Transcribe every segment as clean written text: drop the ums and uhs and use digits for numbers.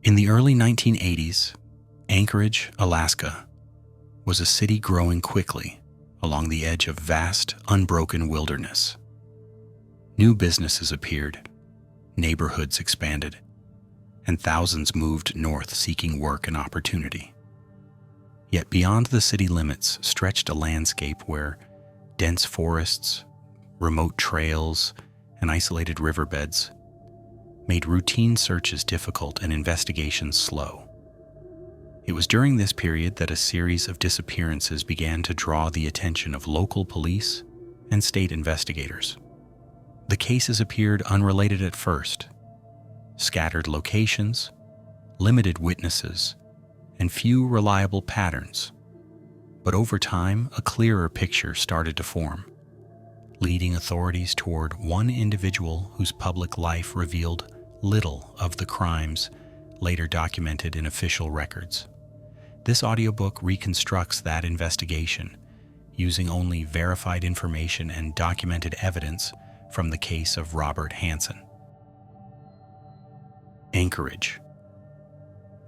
In the early 1980s, Anchorage, Alaska, was a city growing quickly along the edge of vast, unbroken wilderness. New businesses appeared, neighborhoods expanded, and thousands moved north seeking work and opportunity. Yet beyond the city limits stretched a landscape where dense forests, remote trails, and isolated riverbeds made routine searches difficult and investigations slow. It was during this period that a series of disappearances began to draw the attention of local police and state investigators. The cases appeared unrelated at first: scattered locations, limited witnesses, and few reliable patterns. But over time, a clearer picture started to form, leading authorities toward one individual whose public life revealed little of the crimes later documented in official records. This audiobook reconstructs that investigation, using only verified information and documented evidence from the case of Robert Hansen. Anchorage,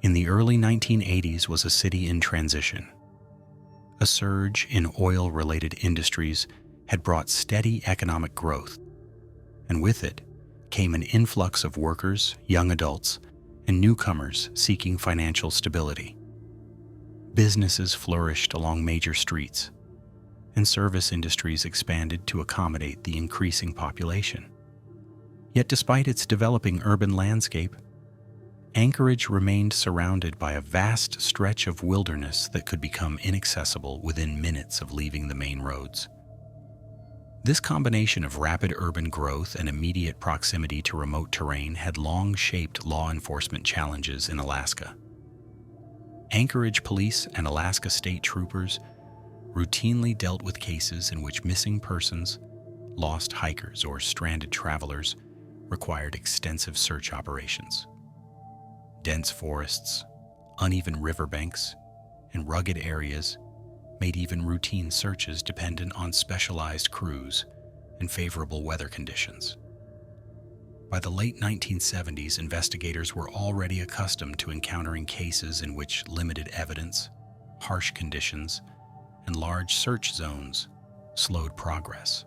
in the early 1980s, was a city in transition. A surge in oil-related industries had brought steady economic growth, and with it came an influx of workers, young adults, and newcomers seeking financial stability. Businesses flourished along major streets, and service industries expanded to accommodate the increasing population. Yet despite its developing urban landscape, Anchorage remained surrounded by a vast stretch of wilderness that could become inaccessible within minutes of leaving the main roads. This combination of rapid urban growth and immediate proximity to remote terrain had long shaped law enforcement challenges in Alaska. Anchorage police and Alaska state troopers routinely dealt with cases in which missing persons, lost hikers, or stranded travelers required extensive search operations. Dense forests, uneven riverbanks, and rugged areas made even routine searches dependent on specialized crews and favorable weather conditions. By the late 1970s, investigators were already accustomed to encountering cases in which limited evidence, harsh conditions, and large search zones slowed progress.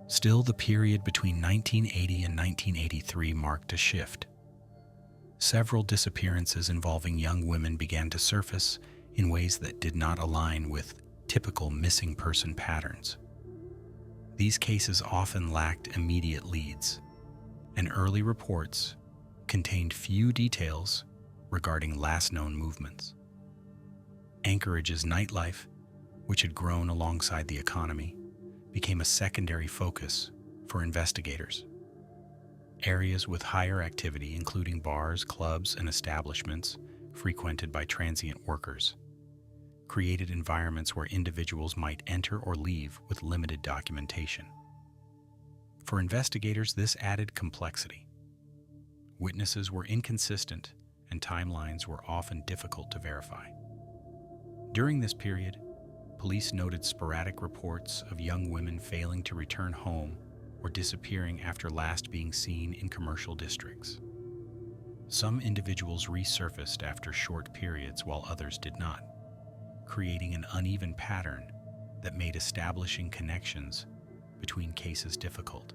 Still, the period between 1980 and 1983 marked a shift. Several disappearances involving young women began to surface in ways that did not align with typical missing person patterns. These cases often lacked immediate leads, and early reports contained few details regarding last known movements. Anchorage's nightlife, which had grown alongside the economy, became a secondary focus for investigators. Areas with higher activity, including bars, clubs, and establishments frequented by transient workers, created environments where individuals might enter or leave with limited documentation. For investigators, this added complexity. Witnesses were inconsistent, and timelines were often difficult to verify. During this period, police noted sporadic reports of young women failing to return home or disappearing after last being seen in commercial districts. Some individuals resurfaced after short periods while others did not, creating an uneven pattern that made establishing connections between cases difficult.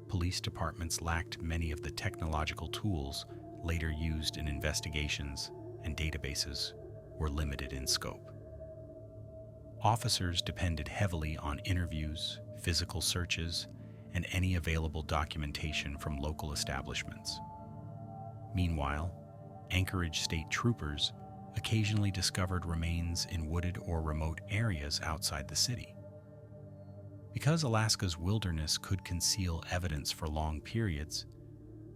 Police departments lacked many of the technological tools later used in investigations, and databases were limited in scope. Officers depended heavily on interviews, physical searches, and any available documentation from local establishments. Meanwhile, Anchorage state troopers occasionally discovered remains in wooded or remote areas outside the city. Because Alaska's wilderness could conceal evidence for long periods,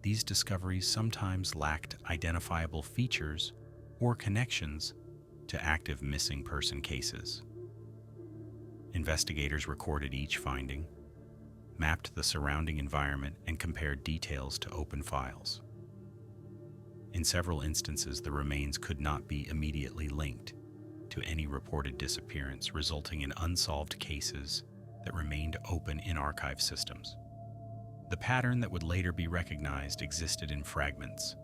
these discoveries sometimes lacked identifiable features or connections to active missing person cases. Investigators recorded each finding, mapped the surrounding environment, and compared details to open files. In several instances, the remains could not be immediately linked to any reported disappearance, resulting in unsolved cases that remained open in archive systems. The pattern that would later be recognized existed in fragments,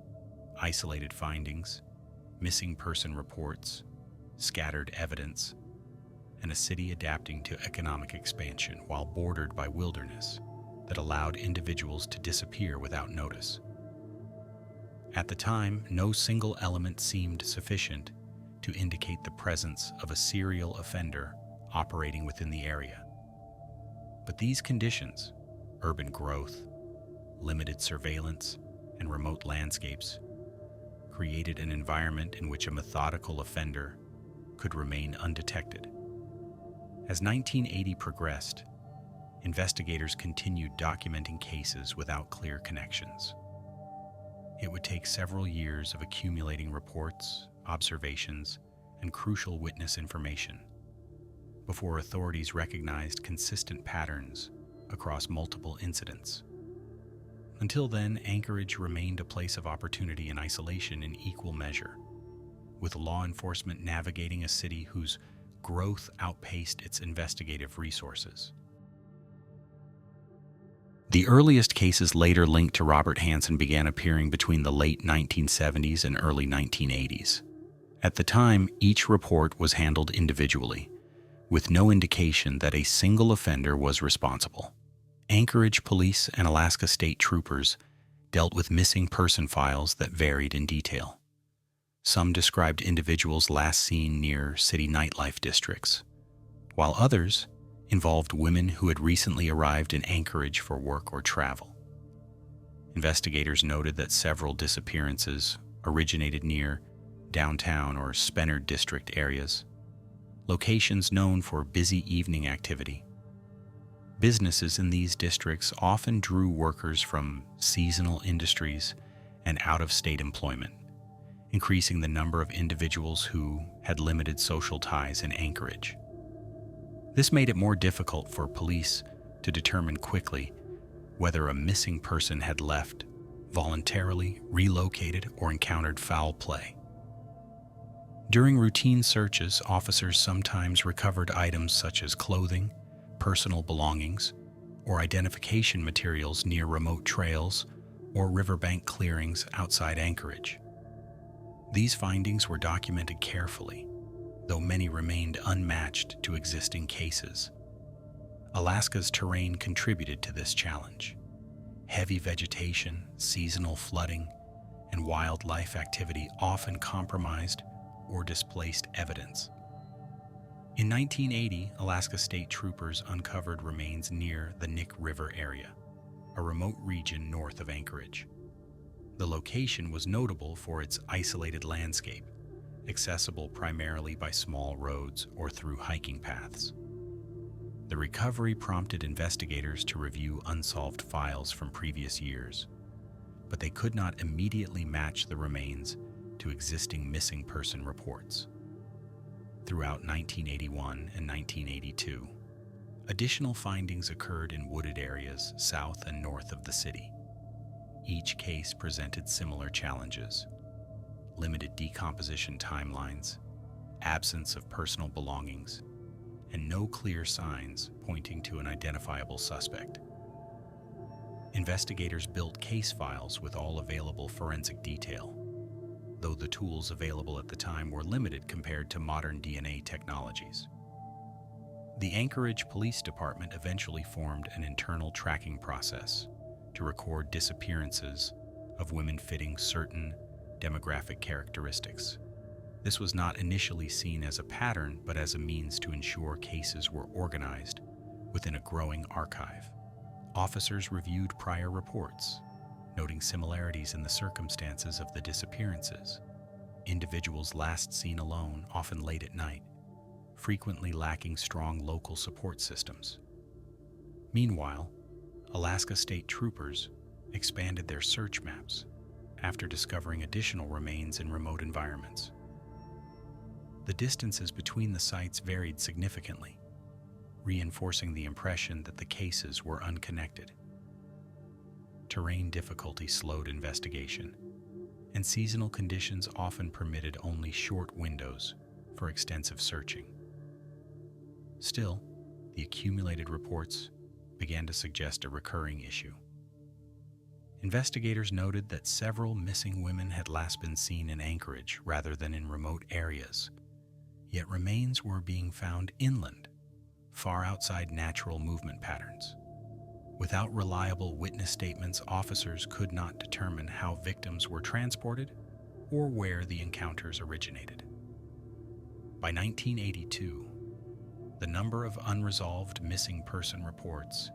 isolated findings, missing person reports, scattered evidence, and a city adapting to economic expansion while bordered by wilderness that allowed individuals to disappear without notice. At the time, no single element seemed sufficient to indicate the presence of a serial offender operating within the area. But these conditions, urban growth, limited surveillance, and remote landscapes, created an environment in which a methodical offender could remain undetected. As 1980 progressed, investigators continued documenting cases without clear connections. It would take several years of accumulating reports, observations, and crucial witness information before authorities recognized consistent patterns across multiple incidents. Until then, Anchorage remained a place of opportunity and isolation in equal measure, with law enforcement navigating a city whose growth outpaced its investigative resources. The earliest cases later linked to Robert Hansen began appearing between the late 1970s and early 1980s. At the time, each report was handled individually, with no indication that a single offender was responsible. Anchorage police and Alaska state troopers dealt with missing person files that varied in detail. Some described individuals last seen near city nightlife districts, while others involved women who had recently arrived in Anchorage for work or travel. Investigators noted that several disappearances originated near downtown or Spenard district areas, locations known for busy evening activity. Businesses in these districts often drew workers from seasonal industries and out-of-state employment, increasing the number of individuals who had limited social ties in Anchorage. This made it more difficult for police to determine quickly whether a missing person had left, voluntarily relocated, or encountered foul play. During routine searches, officers sometimes recovered items such as clothing, personal belongings, or identification materials near remote trails or riverbank clearings outside Anchorage. These findings were documented carefully, though many remained unmatched to existing cases. Alaska's terrain contributed to this challenge. Heavy vegetation, seasonal flooding, and wildlife activity often compromised or displaced evidence. In 1980, Alaska state troopers uncovered remains near the Nick River area, a remote region north of Anchorage. The location was notable for its isolated landscape, accessible primarily by small roads or through hiking paths. The recovery prompted investigators to review unsolved files from previous years, but they could not immediately match the remains to existing missing person reports. Throughout 1981 and 1982, additional findings occurred in wooded areas south and north of the city. Each case presented similar challenges: limited decomposition timelines, absence of personal belongings, and no clear signs pointing to an identifiable suspect. Investigators built case files with all available forensic detail, though the tools available at the time were limited compared to modern DNA technologies. The Anchorage Police Department eventually formed an internal tracking process to record disappearances of women fitting certain demographic characteristics. This was not initially seen as a pattern, but as a means to ensure cases were organized within a growing archive. Officers reviewed prior reports, noting similarities in the circumstances of the disappearances. Individuals last seen alone, often late at night, frequently lacking strong local support systems. Meanwhile, Alaska state troopers expanded their search maps after discovering additional remains in remote environments. The distances between the sites varied significantly, reinforcing the impression that the cases were unconnected. Terrain difficulty slowed investigation, and seasonal conditions often permitted only short windows for extensive searching. Still, the accumulated reports began to suggest a recurring issue. Investigators noted that several missing women had last been seen in Anchorage rather than in remote areas, yet remains were being found inland, far outside natural movement patterns. Without reliable witness statements, officers could not determine how victims were transported or where the encounters originated. By 1982, the number of unresolved missing person reports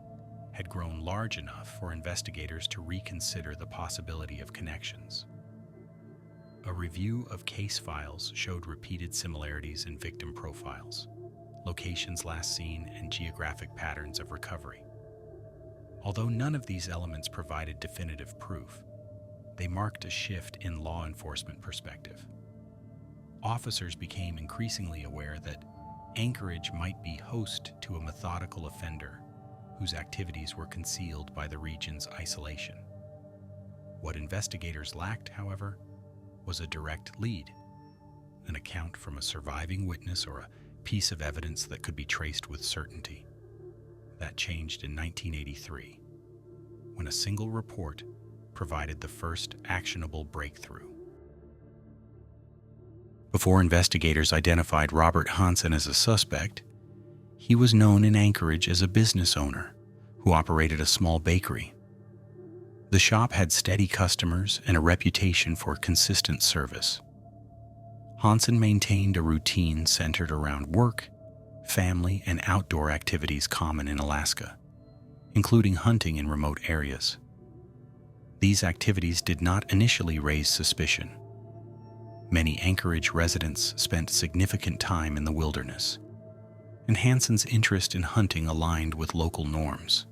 had grown large enough for investigators to reconsider the possibility of connections. A review of case files showed repeated similarities in victim profiles, locations last seen, and geographic patterns of recovery. Although none of these elements provided definitive proof, they marked a shift in law enforcement perspective. Officers became increasingly aware that Anchorage might be host to a methodical offender whose activities were concealed by the region's isolation. What investigators lacked, however, was a direct lead, an account from a surviving witness or a piece of evidence that could be traced with certainty. That changed in 1983, when a single report provided the first actionable breakthrough. Before investigators identified Robert Hansen as a suspect, he was known in Anchorage as a business owner who operated a small bakery. The shop had steady customers and a reputation for consistent service. Hansen maintained a routine centered around work, family, and outdoor activities common in Alaska, including hunting in remote areas. These activities did not initially raise suspicion. Many Anchorage residents spent significant time in the wilderness, and Hansen's interest in hunting aligned with local norms.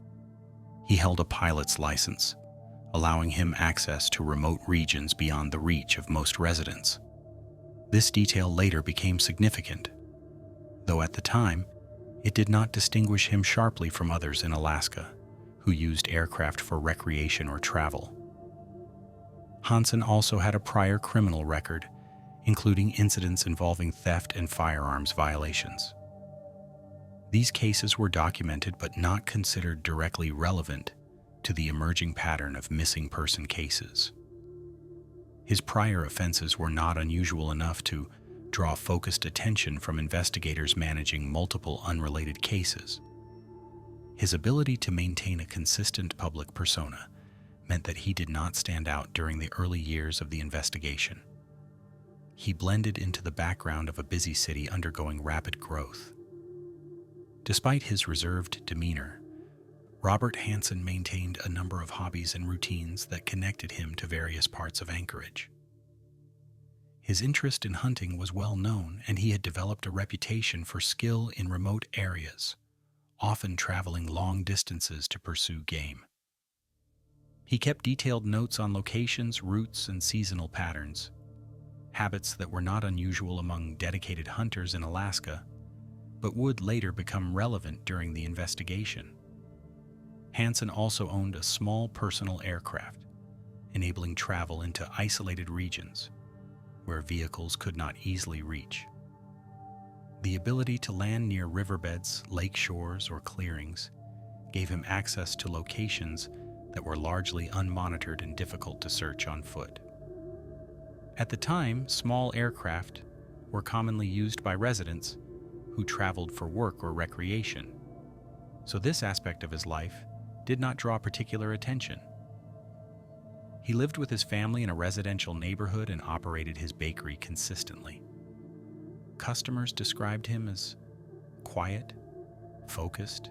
He held a pilot's license, allowing him access to remote regions beyond the reach of most residents. This detail later became significant, though at the time, it did not distinguish him sharply from others in Alaska who used aircraft for recreation or travel. Hansen also had a prior criminal record, including incidents involving theft and firearms violations. These cases were documented but not considered directly relevant to the emerging pattern of missing person cases. His prior offenses were not unusual enough to draw focused attention from investigators managing multiple unrelated cases. His ability to maintain a consistent public persona meant that he did not stand out during the early years of the investigation. He blended into the background of a busy city undergoing rapid growth. Despite his reserved demeanor, Robert Hansen maintained a number of hobbies and routines that connected him to various parts of Anchorage. His interest in hunting was well known, and he had developed a reputation for skill in remote areas, often traveling long distances to pursue game. He kept detailed notes on locations, routes, and seasonal patterns, habits that were not unusual among dedicated hunters in Alaska, but would later become relevant during the investigation. Hansen also owned a small personal aircraft, enabling travel into isolated regions where vehicles could not easily reach. The ability to land near riverbeds, lake shores, or clearings gave him access to locations that were largely unmonitored and difficult to search on foot. At the time, small aircraft were commonly used by residents who traveled for work or recreation, so this aspect of his life did not draw particular attention. He lived with his family in a residential neighborhood and operated his bakery consistently. Customers described him as quiet, focused,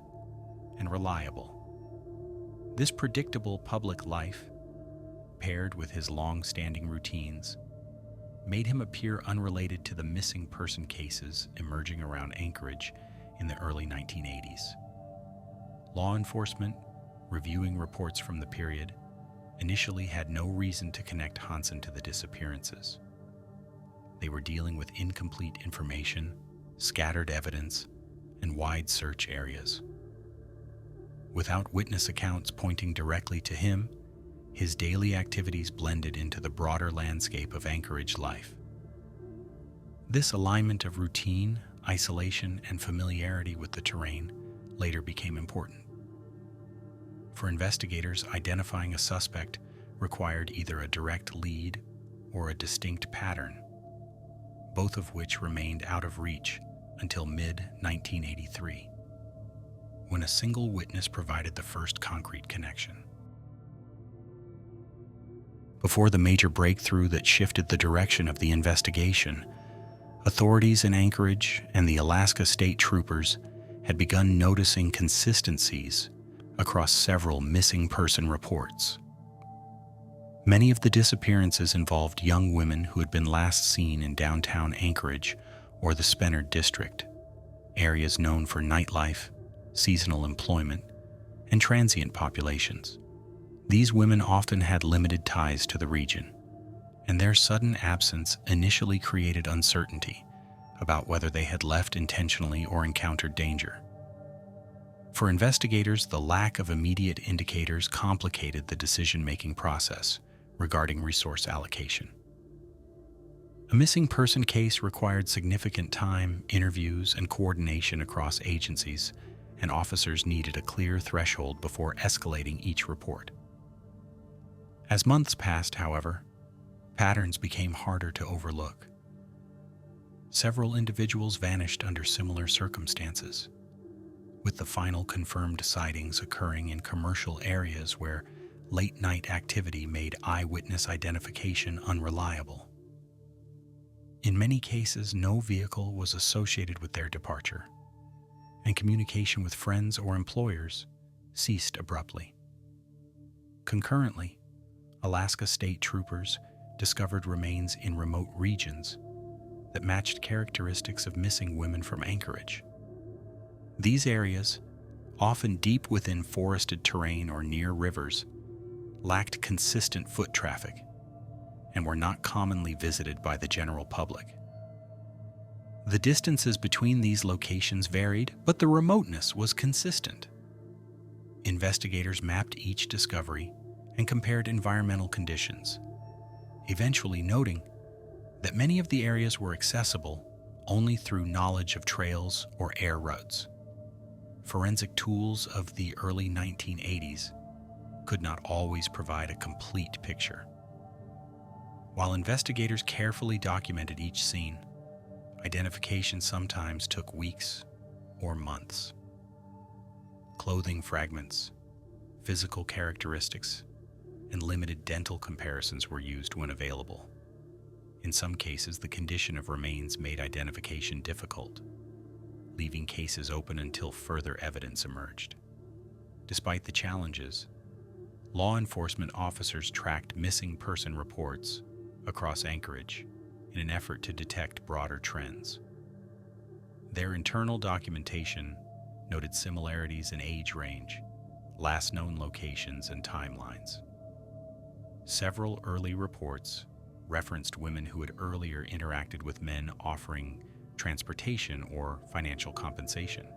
and reliable. This predictable public life, paired with his long-standing routines, made him appear unrelated to the missing person cases emerging around Anchorage in the early 1980s. Law enforcement, reviewing reports from the period, initially had no reason to connect Hansen to the disappearances. They were dealing with incomplete information, scattered evidence, and wide search areas. Without witness accounts pointing directly to him, his daily activities blended into the broader landscape of Anchorage life. This alignment of routine, isolation, and familiarity with the terrain later became important. For investigators, identifying a suspect required either a direct lead or a distinct pattern, both of which remained out of reach until mid-1983, when a single witness provided the first concrete connection. Before the major breakthrough that shifted the direction of the investigation, authorities in Anchorage and the Alaska State Troopers had begun noticing consistencies across several missing person reports. Many of the disappearances involved young women who had been last seen in downtown Anchorage or the Spenard District, areas known for nightlife, seasonal employment, and transient populations. These women often had limited ties to the region, and their sudden absence initially created uncertainty about whether they had left intentionally or encountered danger. For investigators, the lack of immediate indicators complicated the decision-making process regarding resource allocation. A missing person case required significant time, interviews, and coordination across agencies, and officers needed a clear threshold before escalating each report. As months passed, however, patterns became harder to overlook. Several individuals vanished under similar circumstances, with the final confirmed sightings occurring in commercial areas where late-night activity made eyewitness identification unreliable. In many cases, no vehicle was associated with their departure, and communication with friends or employers ceased abruptly. Concurrently, Alaska State Troopers discovered remains in remote regions that matched characteristics of missing women from Anchorage. These areas, often deep within forested terrain or near rivers, lacked consistent foot traffic and were not commonly visited by the general public. The distances between these locations varied, but the remoteness was consistent. Investigators mapped each discovery and compared environmental conditions, eventually noting that many of the areas were accessible only through knowledge of trails or air routes. Forensic tools of the early 1980s could not always provide a complete picture. While investigators carefully documented each scene, identification sometimes took weeks or months. Clothing fragments, physical characteristics, and limited dental comparisons were used when available. In some cases, the condition of remains made identification difficult, leaving cases open until further evidence emerged. Despite the challenges, law enforcement officers tracked missing person reports across Anchorage in an effort to detect broader trends. Their internal documentation noted similarities in age range, last known locations, and timelines. Several early reports referenced women who had earlier interacted with men offering transportation or financial compensation.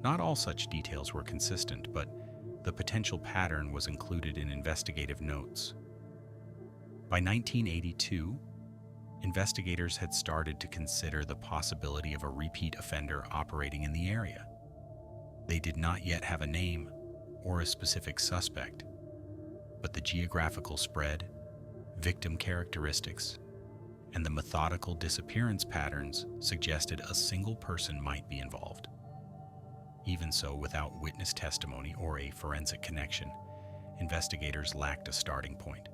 Not all such details were consistent, but the potential pattern was included in investigative notes. By 1982, investigators had started to consider the possibility of a repeat offender operating in the area. They did not yet have a name or a specific suspect, but the geographical spread, victim characteristics, and the methodical disappearance patterns suggested a single person might be involved. Even so, without witness testimony or a forensic connection, investigators lacked a starting point.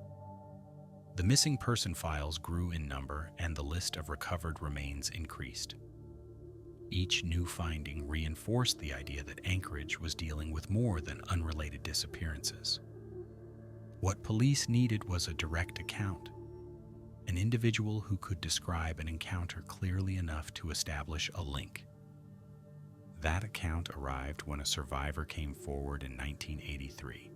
The missing person files grew in number and the list of recovered remains increased. Each new finding reinforced the idea that Anchorage was dealing with more than unrelated disappearances. What police needed was a direct account, an individual who could describe an encounter clearly enough to establish a link. That account arrived when a survivor came forward in 1983.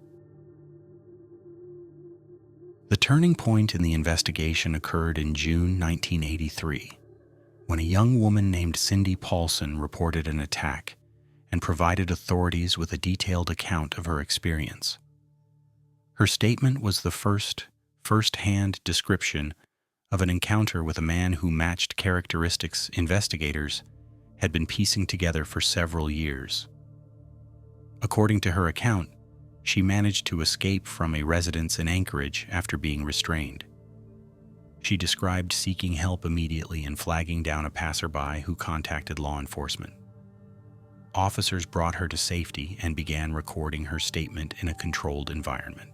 The turning point in the investigation occurred in June 1983, when a young woman named Cindy Paulson reported an attack and provided authorities with a detailed account of her experience. Her statement was the first-hand description of an encounter with a man who matched characteristics investigators had been piecing together for several years. According to her account, She managed to escape from a residence in Anchorage after being restrained. She described seeking help immediately and flagging down a passerby who contacted law enforcement. Officers brought her to safety and began recording her statement in a controlled environment.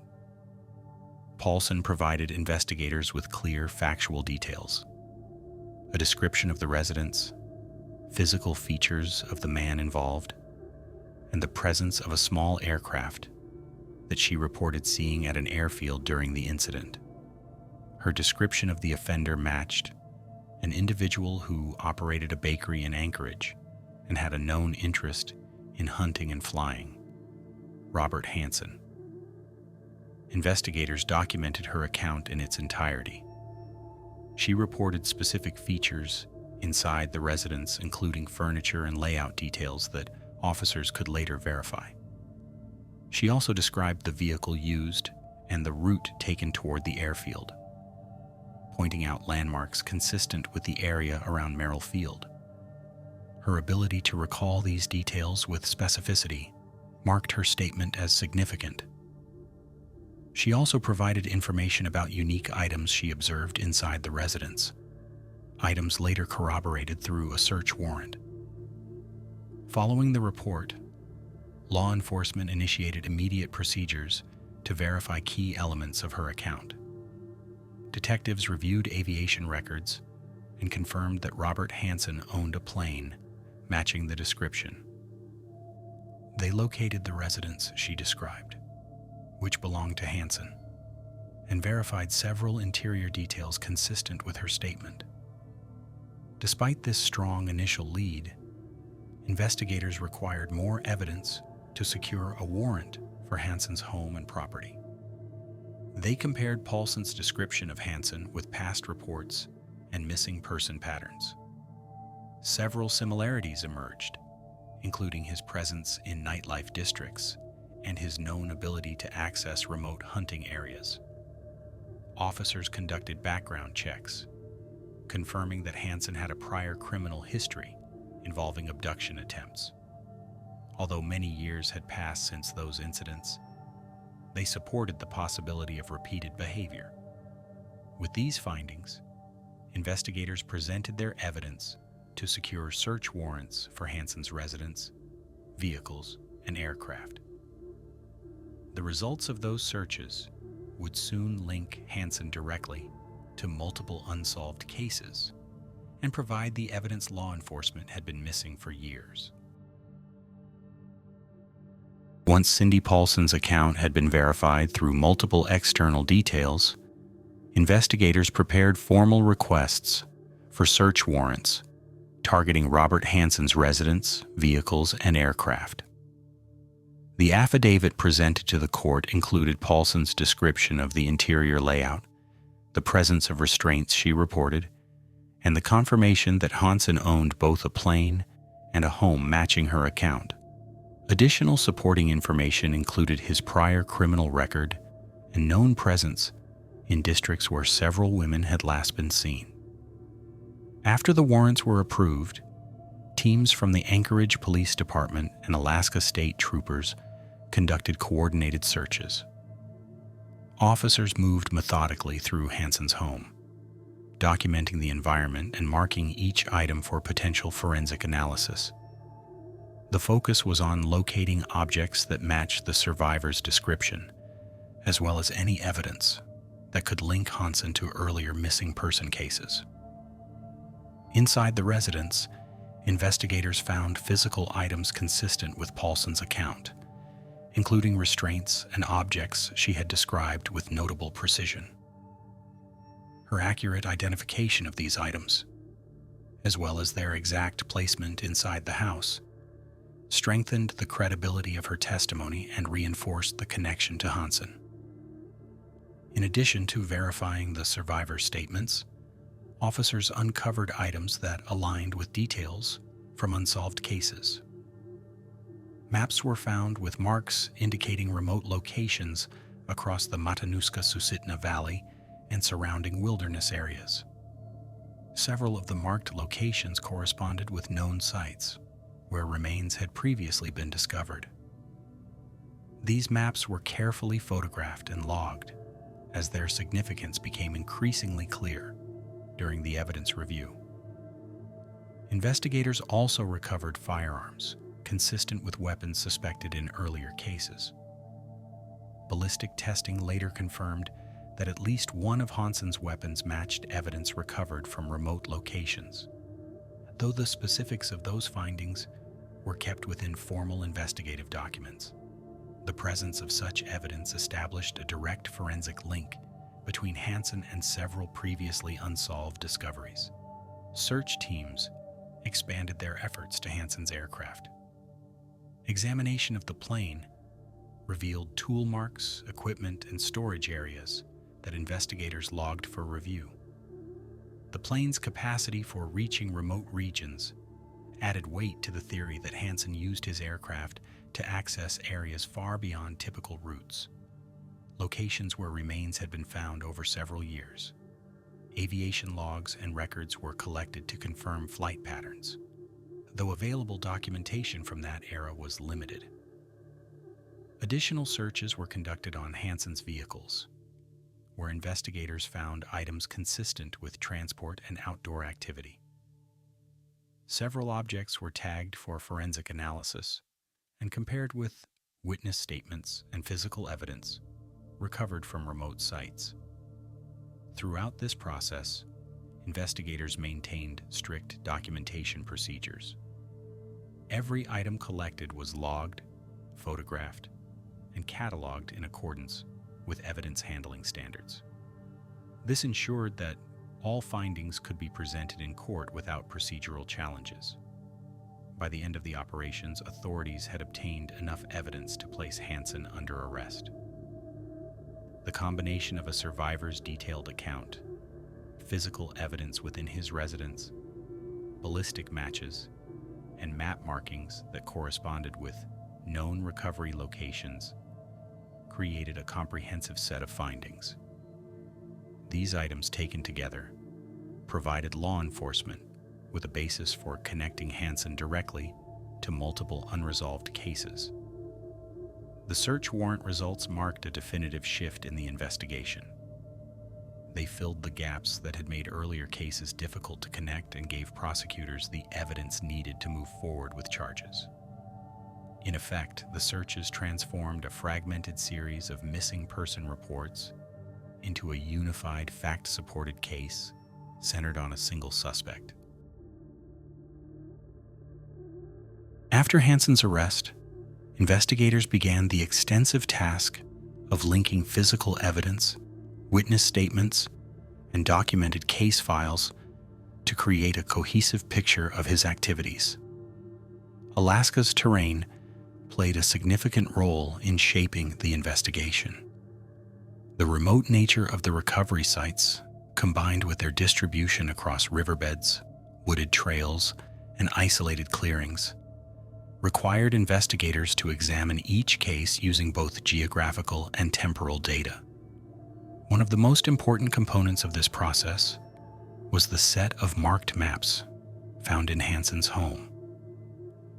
Paulson provided investigators with clear, factual details: a description of the residence, physical features of the man involved, and the presence of a small aircraft that she reported seeing at an airfield during the incident. Her description of the offender matched an individual who operated a bakery in Anchorage and had a known interest in hunting and flying, Robert Hansen. Investigators documented her account in its entirety. She reported specific features inside the residence, including furniture and layout details that officers could later verify. She also described the vehicle used and the route taken toward the airfield, pointing out landmarks consistent with the area around Merrill Field. Her ability to recall these details with specificity marked her statement as significant. She also provided information about unique items she observed inside the residence, items later corroborated through a search warrant. Following the report, law enforcement initiated immediate procedures to verify key elements of her account. Detectives reviewed aviation records and confirmed that Robert Hansen owned a plane matching the description. They located the residence she described, which belonged to Hansen, and verified several interior details consistent with her statement. Despite this strong initial lead, investigators required more evidence to secure a warrant for Hansen's home and property. They compared Paulson's description of Hansen with past reports and missing person patterns. Several similarities emerged, including his presence in nightlife districts and his known ability to access remote hunting areas. Officers conducted background checks, confirming that Hansen had a prior criminal history involving abduction attempts. Although many years had passed since those incidents, they supported the possibility of repeated behavior. With these findings, investigators presented their evidence to secure search warrants for Hansen's residence, vehicles, and aircraft. The results of those searches would soon link Hansen directly to multiple unsolved cases and provide the evidence law enforcement had been missing for years. Once Cindy Paulson's account had been verified through multiple external details, investigators prepared formal requests for search warrants targeting Robert Hansen's residence, vehicles, and aircraft. The affidavit presented to the court included Paulson's description of the interior layout, the presence of restraints she reported, and the confirmation that Hansen owned both a plane and a home matching her account. Additional supporting information included his prior criminal record and known presence in districts where several women had last been seen. After the warrants were approved, teams from the Anchorage Police Department and Alaska State Troopers conducted coordinated searches. Officers moved methodically through Hansen's home, documenting the environment and marking each item for potential forensic analysis. The focus was on locating objects that matched the survivor's description, as well as any evidence that could link Hansen to earlier missing person cases. Inside the residence, investigators found physical items consistent with Paulson's account, including restraints and objects she had described with notable precision. Her accurate identification of these items, as well as their exact placement inside the house, strengthened the credibility of her testimony and reinforced the connection to Hansen. In addition to verifying the survivor's statements, officers uncovered items that aligned with details from unsolved cases. Maps were found with marks indicating remote locations across the Matanuska-Susitna Valley and surrounding wilderness areas. Several of the marked locations corresponded with known sites where remains had previously been discovered. These maps were carefully photographed and logged as their significance became increasingly clear during the evidence review. Investigators also recovered firearms consistent with weapons suspected in earlier cases. Ballistic testing later confirmed that at least one of Hansen's weapons matched evidence recovered from remote locations, though the specifics of those findings were kept within formal investigative documents. The presence of such evidence established a direct forensic link between Hansen and several previously unsolved discoveries. Search teams expanded their efforts to Hansen's aircraft. Examination of the plane revealed tool marks, equipment, and storage areas that investigators logged for review. The plane's capacity for reaching remote regions added weight to the theory that Hansen used his aircraft to access areas far beyond typical routes, locations where remains had been found over several years. Aviation logs and records were collected to confirm flight patterns, though available documentation from that era was limited. Additional searches were conducted on Hansen's vehicles, where investigators found items consistent with transport and outdoor activity. Several objects were tagged for forensic analysis and compared with witness statements and physical evidence recovered from remote sites. Throughout this process, investigators maintained strict documentation procedures. Every item collected was logged, photographed, and cataloged in accordance with evidence handling standards. This ensured that all findings could be presented in court without procedural challenges. By the end of the operations, authorities had obtained enough evidence to place Hansen under arrest. The combination of a survivor's detailed account, physical evidence within his residence, ballistic matches, and map markings that corresponded with known recovery locations created a comprehensive set of findings. These items taken together provided law enforcement with a basis for connecting Hansen directly to multiple unresolved cases. The search warrant results marked a definitive shift in the investigation. They filled the gaps that had made earlier cases difficult to connect and gave prosecutors the evidence needed to move forward with charges. In effect, the searches transformed a fragmented series of missing person reports into a unified, fact-supported case centered on a single suspect. After Hansen's arrest, investigators began the extensive task of linking physical evidence, witness statements, and documented case files to create a cohesive picture of his activities. Alaska's terrain played a significant role in shaping the investigation. The remote nature of the recovery sites, combined with their distribution across riverbeds, wooded trails, and isolated clearings, required investigators to examine each case using both geographical and temporal data. One of the most important components of this process was the set of marked maps found in Hansen's home.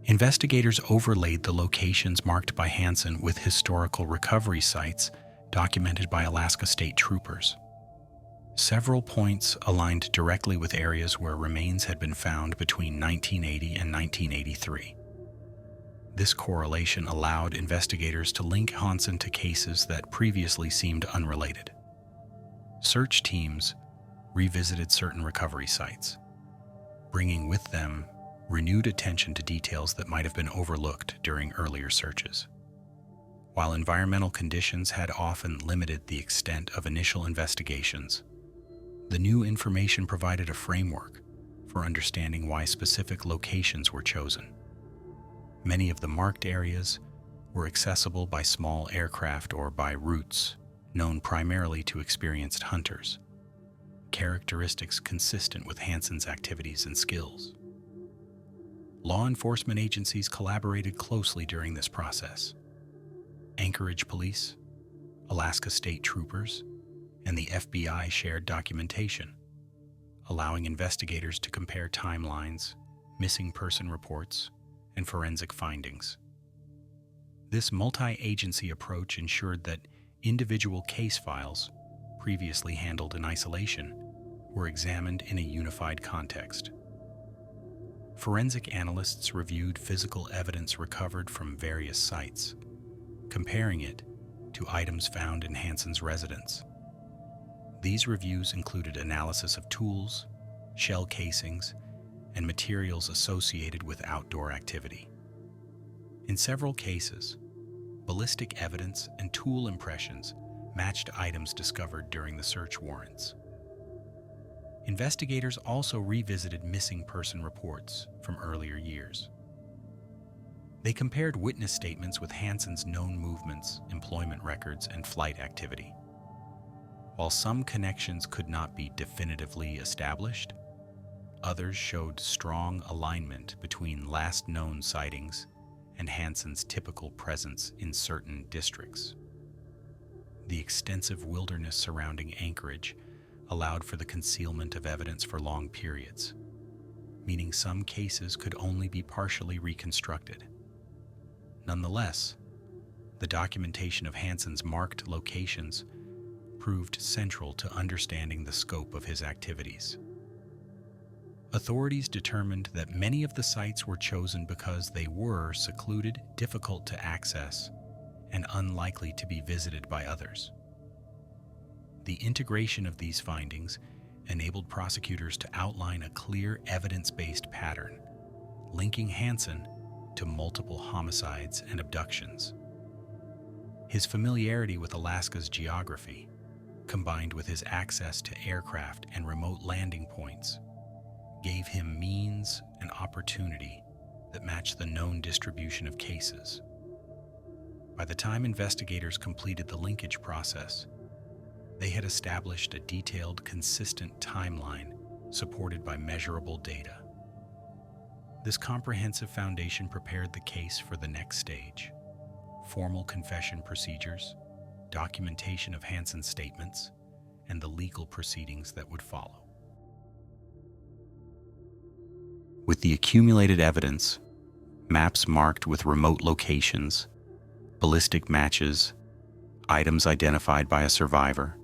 Investigators overlaid the locations marked by Hansen with historical recovery sites documented by Alaska State Troopers. Several points aligned directly with areas where remains had been found between 1980 and 1983. This correlation allowed investigators to link Hansen to cases that previously seemed unrelated. Search teams revisited certain recovery sites, bringing with them renewed attention to details that might have been overlooked during earlier searches. While environmental conditions had often limited the extent of initial investigations, the new information provided a framework for understanding why specific locations were chosen. Many of the marked areas were accessible by small aircraft or by routes known primarily to experienced hunters, characteristics consistent with Hansen's activities and skills. Law enforcement agencies collaborated closely during this process. Anchorage Police, Alaska State Troopers, and the FBI shared documentation, allowing investigators to compare timelines, missing person reports, and forensic findings. This multi-agency approach ensured that individual case files, previously handled in isolation, were examined in a unified context. Forensic analysts reviewed physical evidence recovered from various sites, comparing it to items found in Hansen's residence. These reviews included analysis of tools, shell casings, and materials associated with outdoor activity. In several cases, ballistic evidence and tool impressions matched items discovered during the search warrants. Investigators also revisited missing person reports from earlier years. They compared witness statements with Hansen's known movements, employment records, and flight activity. While some connections could not be definitively established, others showed strong alignment between last known sightings and Hansen's typical presence in certain districts. The extensive wilderness surrounding Anchorage allowed for the concealment of evidence for long periods, meaning some cases could only be partially reconstructed. Nonetheless, the documentation of Hansen's marked locations proved central to understanding the scope of his activities. Authorities determined that many of the sites were chosen because they were secluded, difficult to access, and unlikely to be visited by others. The integration of these findings enabled prosecutors to outline a clear evidence-based pattern, linking Hansen to multiple homicides and abductions. His familiarity with Alaska's geography, combined with his access to aircraft and remote landing points, gave him means and opportunity that matched the known distribution of cases. By the time investigators completed the linkage process, they had established a detailed, consistent timeline supported by measurable data. This comprehensive foundation prepared the case for the next stage: formal confession procedures, documentation of Hansen's statements, and the legal proceedings that would follow. With the accumulated evidence, maps marked with remote locations, ballistic matches, items identified by a survivor,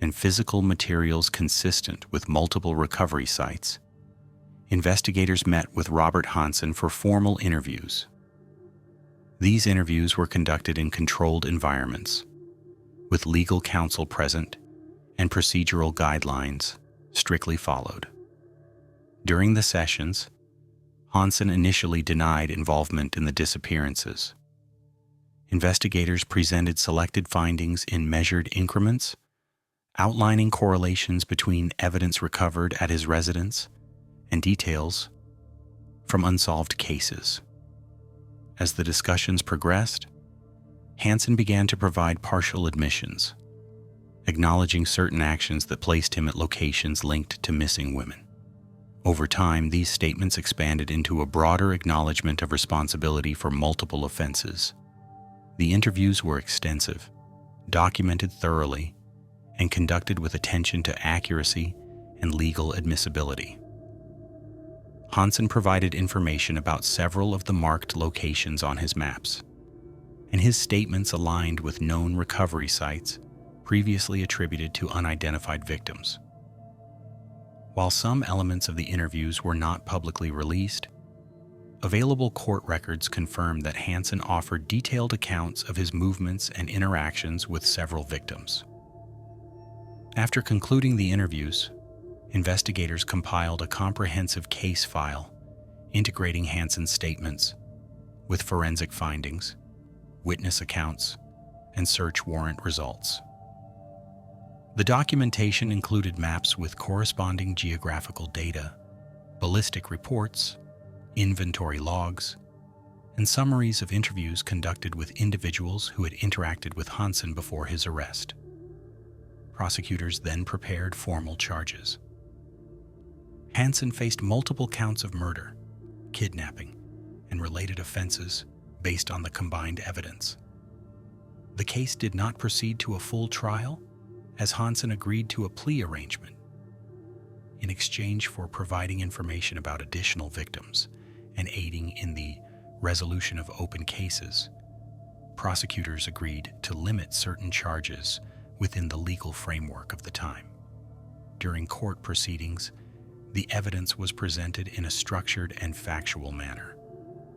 and physical materials consistent with multiple recovery sites, investigators met with Robert Hansen for formal interviews. These interviews were conducted in controlled environments, with legal counsel present and procedural guidelines strictly followed. During the sessions, Hansen initially denied involvement in the disappearances. Investigators presented selected findings in measured increments, outlining correlations between evidence recovered at his residence and details from unsolved cases. As the discussions progressed, Hansen began to provide partial admissions, acknowledging certain actions that placed him at locations linked to missing women. Over time, these statements expanded into a broader acknowledgement of responsibility for multiple offenses. The interviews were extensive, documented thoroughly, and conducted with attention to accuracy and legal admissibility. Hansen provided information about several of the marked locations on his maps, and his statements aligned with known recovery sites previously attributed to unidentified victims. While some elements of the interviews were not publicly released, available court records confirmed that Hansen offered detailed accounts of his movements and interactions with several victims. After concluding the interviews, investigators compiled a comprehensive case file integrating Hansen's statements with forensic findings, witness accounts, and search warrant results. The documentation included maps with corresponding geographical data, ballistic reports, inventory logs, and summaries of interviews conducted with individuals who had interacted with Hansen before his arrest. Prosecutors then prepared formal charges. Hansen faced multiple counts of murder, kidnapping, and related offenses based on the combined evidence. The case did not proceed to a full trial, as Hansen agreed to a plea arrangement in exchange for providing information about additional victims and aiding in the resolution of open cases. prosecutors agreed to limit certain charges within the legal framework of the time. During court proceedings, the evidence was presented in a structured and factual manner.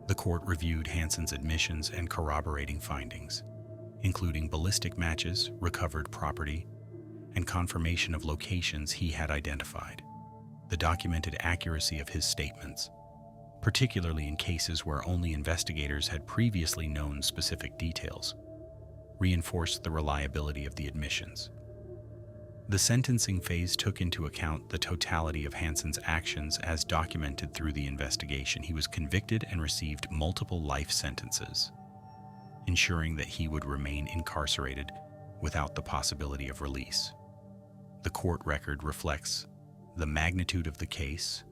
The court reviewed Hansen's admissions and corroborating findings, including ballistic matches, recovered property, and confirmation of locations he had identified. The documented accuracy of his statements, particularly in cases where only investigators had previously known specific details, reinforced the reliability of the admissions. The sentencing phase took into account the totality of Hansen's actions as documented through the investigation. He was convicted and received multiple life sentences, ensuring that he would remain incarcerated without the possibility of release. The court record reflects the magnitude of the case,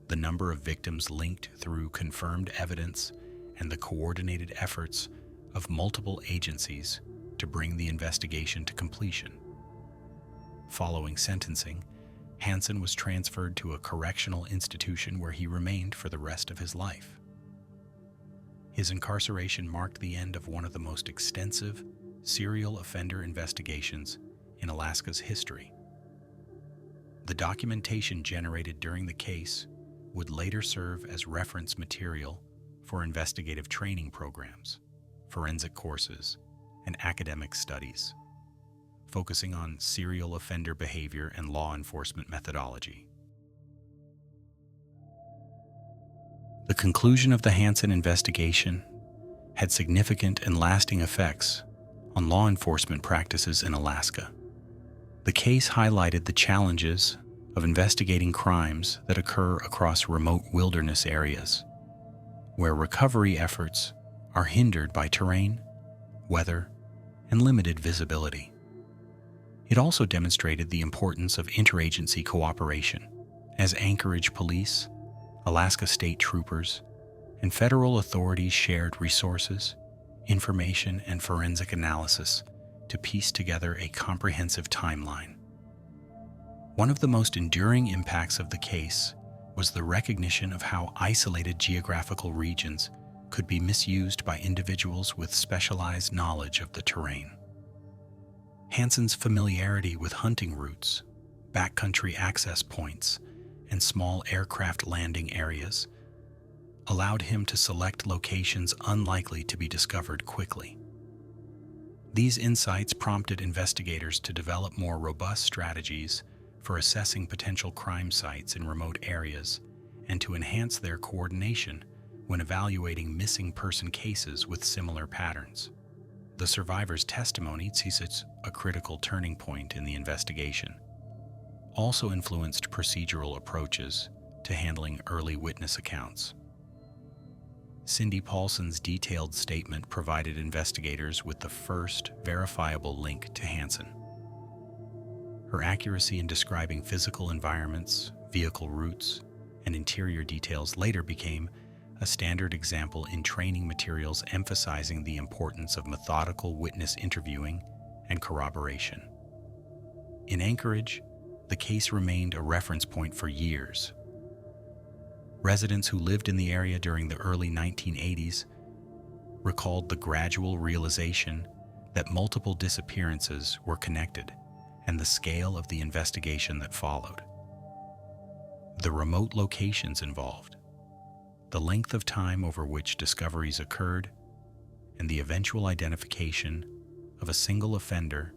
the number of victims linked through confirmed evidence, and the coordinated efforts of multiple agencies to bring the investigation to completion. Following sentencing, Hansen was transferred to a correctional institution where he remained for the rest of his life. His incarceration marked the end of one of the most extensive serial offender investigations in Alaska's history. The documentation generated during the case would later serve as reference material for investigative training programs, forensic courses, and academic studies, focusing on serial offender behavior and law enforcement methodology. The conclusion of the Hansen investigation had significant and lasting effects on law enforcement practices in Alaska. The case highlighted the challenges of investigating crimes that occur across remote wilderness areas, where recovery efforts are hindered by terrain, weather, and limited visibility. It also demonstrated the importance of interagency cooperation, as Anchorage police, Alaska state troopers, and federal authorities shared resources, information, and forensic analysis to piece together a comprehensive timeline. One of the most enduring impacts of the case was the recognition of how isolated geographical regions could be misused by individuals with specialized knowledge of the terrain. Hansen's familiarity with hunting routes, backcountry access points, and small aircraft landing areas allowed him to select locations unlikely to be discovered quickly. These insights prompted investigators to develop more robust strategies for assessing potential crime sites in remote areas and to enhance their coordination when evaluating missing person cases with similar patterns. The survivor's testimony sees it a critical turning point in the investigation, also influenced procedural approaches to handling early witness accounts. Cindy Paulson's detailed statement provided investigators with the first verifiable link to Hansen. Her accuracy in describing physical environments, vehicle routes, and interior details later became a standard example in training materials emphasizing the importance of methodical witness interviewing and corroboration. In Anchorage, the case remained a reference point for years. Residents who lived in the area during the early 1980s recalled the gradual realization that multiple disappearances were connected and the scale of the investigation that followed. The remote locations involved, the length of time over which discoveries occurred, and the eventual identification of a single offender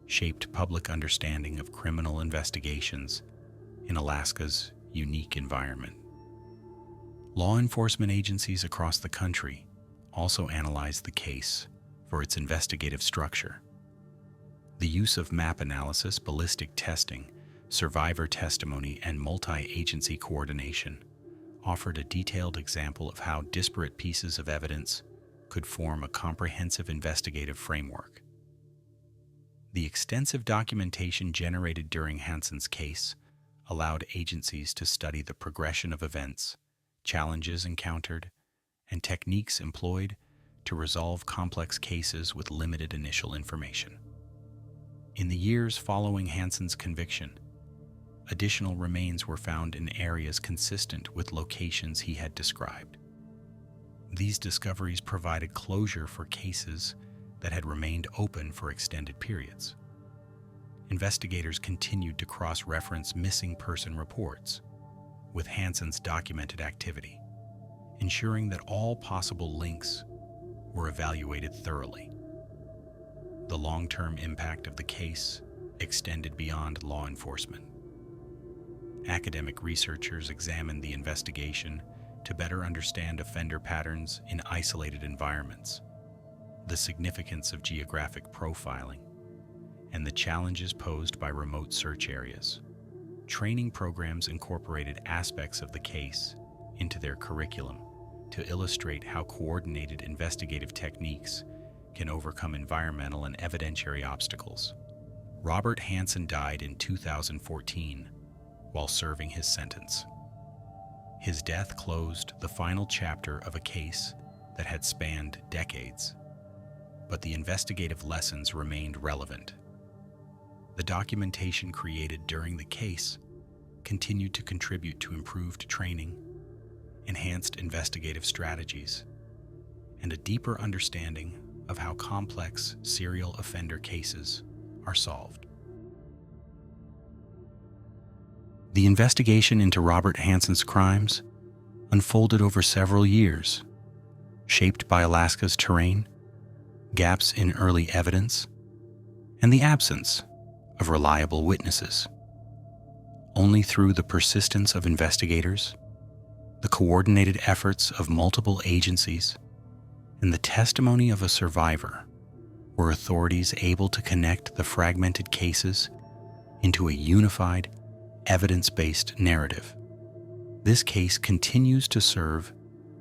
shaped public understanding of criminal investigations in Alaska's unique environment. Law enforcement agencies across the country also analyzed the case for its investigative structure. The use of map analysis, ballistic testing, survivor testimony, and multi-agency coordination offered a detailed example of how disparate pieces of evidence could form a comprehensive investigative framework. The extensive documentation generated during Hansen's case allowed agencies to study the progression of events, challenges encountered, and techniques employed to resolve complex cases with limited initial information. In the years following Hansen's conviction, additional remains were found in areas consistent with locations he had described. These discoveries provided closure for cases that had remained open for extended periods. Investigators continued to cross-reference missing person reports with Hansen's documented activity, ensuring that all possible links were evaluated thoroughly. The long-term impact of the case extended beyond law enforcement. Academic researchers examined the investigation to better understand offender patterns in isolated environments, the significance of geographic profiling, and the challenges posed by remote search areas. Training programs incorporated aspects of the case into their curriculum to illustrate how coordinated investigative techniques can overcome environmental and evidentiary obstacles. Robert Hansen died in 2014 while serving his sentence. His death closed the final chapter of a case that had spanned decades, but the investigative lessons remained relevant. The documentation created during the case continued to contribute to improved training, enhanced investigative strategies, and a deeper understanding of how complex serial offender cases are solved. The investigation into Robert Hansen's crimes unfolded over several years, shaped by Alaska's terrain, gaps in early evidence, and the absence of reliable witnesses. Only through the persistence of investigators, the coordinated efforts of multiple agencies, and the testimony of a survivor were authorities able to connect the fragmented cases into a unified, evidence-based narrative. This case continues to serve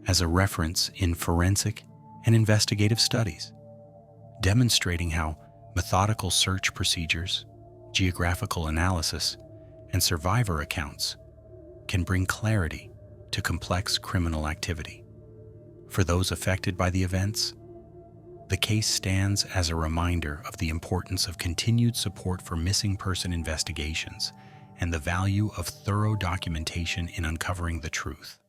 as a reference in forensic and investigative studies, demonstrating how methodical search procedures, geographical analysis, and survivor accounts can bring clarity to complex criminal activity. For those affected by the events, the case stands as a reminder of the importance of continued support for missing person investigations and the value of thorough documentation in uncovering the truth.